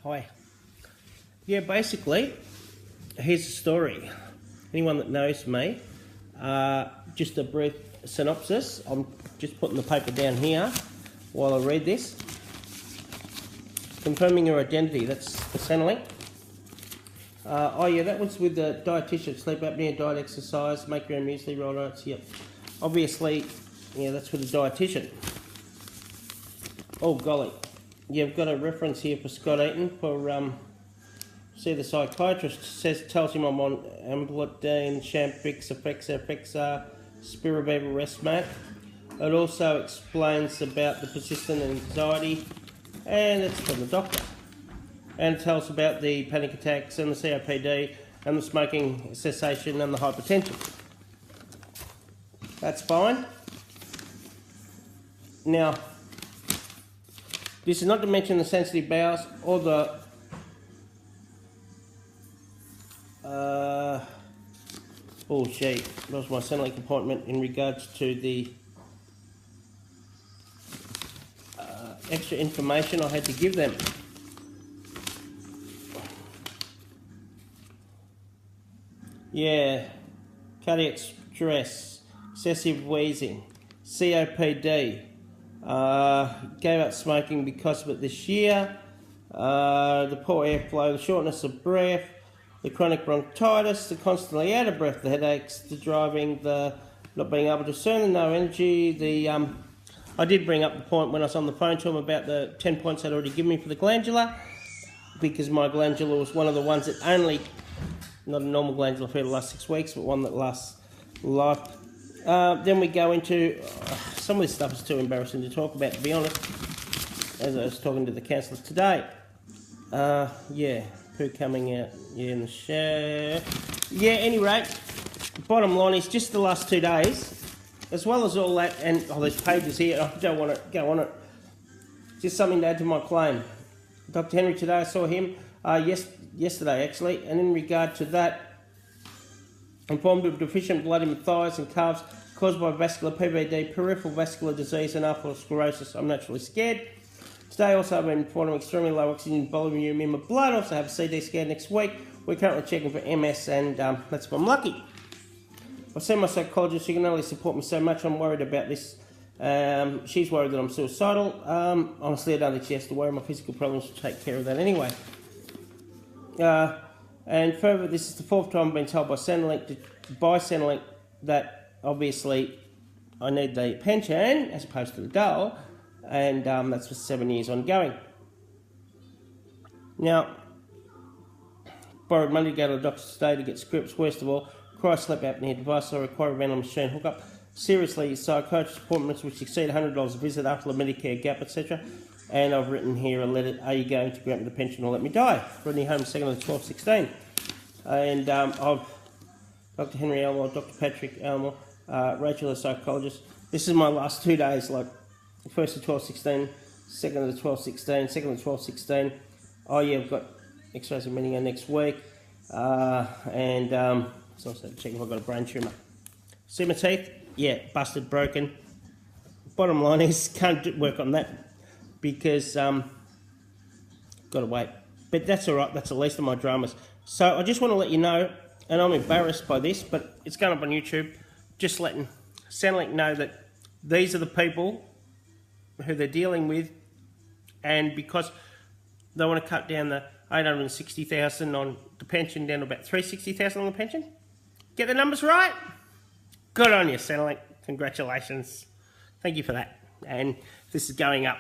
Hi. Yeah, basically, here's the story. Anyone that knows me, just a brief synopsis. I'm just putting the paper down here while I read this. Confirming your identity, that's the Centrelink. Oh yeah, that one's with the dietitian. Sleep apnea, diet, exercise, make your own muesli, roll notes. Yep. Obviously, yeah, that's with the dietitian. Oh golly, you've got a reference here for Scott Eaton for see the psychiatrist. Tells him I'm on amlodipine, Champix, Effexa, Spiriviva rest mat. It also explains about the persistent anxiety, and it's from the doctor. And it tells about the panic attacks and the COPD and the smoking cessation and the hypertension. That's fine. Now, this is not to mention the sensitive bowels or the oh gee, that was my Centrelink appointment in regards to the extra information I had to give them. Yeah, cardiac stress, excessive wheezing, COPD, gave up smoking because of it this year, the poor airflow, the shortness of breath, the chronic bronchitis, the constantly out of breath, the headaches, the driving, the not being able to discern, no energy, the I did bring up the point when I was on the phone to him about the 10 points they'd already given me for the glandular, because my glandular was one of the ones that only, not a normal glandular for the last 6 weeks, but one that lasts life. Then we go into, some of this stuff is too embarrassing to talk about, to be honest, as I was talking to the counsellors today. Yeah, poo coming out, yeah, in the shower. Yeah, any rate, bottom line is just the last 2 days, as well as all that, and oh, there's pages here, I don't want to go on it, just something to add to my claim. Dr. Henry today, I saw him yesterday actually, and in regard to that, informed of deficient blood in my thighs and calves caused by vascular PVD, peripheral vascular disease and atherosclerosis. I'm naturally scared. Today also I've been informed of extremely low oxygen volume in my blood. Also have a CD scan next week. We're currently checking for MS, and that's if I'm lucky. I've seen my psychologist. She can only support me so much. I'm worried about this. She's worried that I'm suicidal. Honestly, I don't think she has to worry. My physical problems will take care of that anyway. And further, this is the 4th time I've been told by Centrelink that obviously I need the pension as opposed to the dole, and that's for 7 years ongoing. Now, borrowed money to go to the doctor's today to get scripts. Worst of all, require sleep apnea device, I require a ventilation machine hookup. Seriously, psychiatrist appointments which exceed $100 a visit after the Medicare gap, etc. And I've written here a letter, are you going to grant me the pension or let me die? Rodney, Holmes, 2nd of the 12/16. And I've Dr. Henry Elmore, Dr. Patrick Elmore, Rachel, the psychologist. This is my last 2 days, like 1st of 12/16, 2nd of the 12/16, 2nd of the 12/16. Oh yeah, I've got X-rays and meeting next week. And so also check if I've got a brain tumour. See my teeth? Yeah, busted, broken. Bottom line is, can't work on that because got to wait. But that's all right, that's the least of my dramas. So I just want to let you know, and I'm embarrassed by this, but it's going up on YouTube, just letting Centrelink know that these are the people who they're dealing with, and because they want to cut down the 860,000 on the pension down to about 360,000 on the pension. Get the numbers right? Good on you, Centrelink. Congratulations. Thank you for that. And this is going up